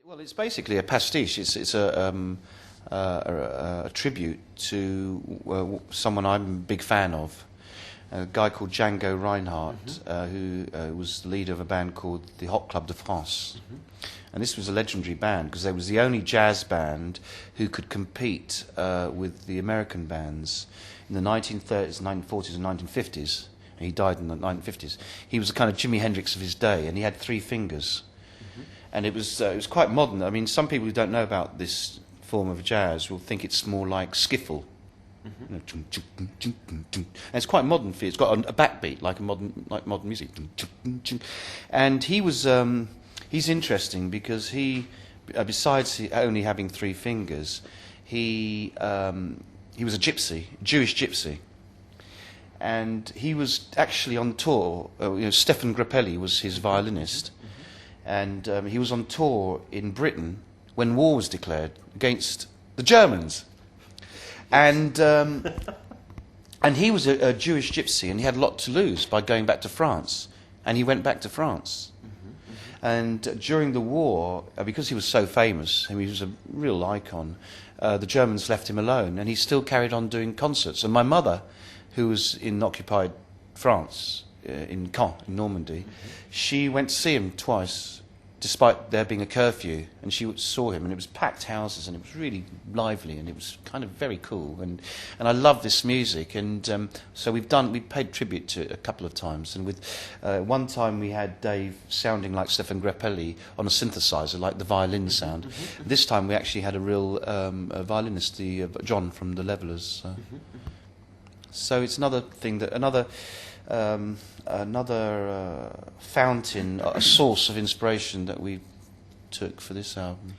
Well, it's basically a pastiche. It's a tribute to someone I'm a big fan of, a guy called Django Reinhardt, who was the leader of a band called the Hot Club de France. And this was a legendary band because they was the only jazz band who could compete with the American bands in the 1930s, 1940s and 1950s. And he died in the 1950s. He was the kind of Jimi Hendrix of his day, and he had three fingers. And it was quite modern. I mean, some people who don't know about this form of jazz will think it's more like skiffle. You know, and it's quite modern. It's got a backbeat like modern music. And he was he's interesting because he, besides only having three fingers, he was a gypsy, Jewish gypsy. And he was actually on tour. Stefan Grappelli was his violinist. And he was on tour in Britain when war was declared against the Germans. And he was a Jewish gypsy, and he had a lot to lose by going back to France. And he went back to France. And during the war, because he was so famous, and he was a real icon, the Germans left him alone, and he still carried on doing concerts. And my mother, who was in occupied France, in Caen, in Normandy, she went to see him twice, despite there being a curfew, and she saw him, and it was packed houses, and it was really lively, and it was kind of very cool, and I love this music, and so we paid tribute to it a couple of times, and with one time we had Dave sounding like Stefan Grappelli on a synthesizer, like the violin sound. This time we actually had a real violinist, John from the Levellers. So it's another thing that another fountain, a source of inspiration that we took for this album.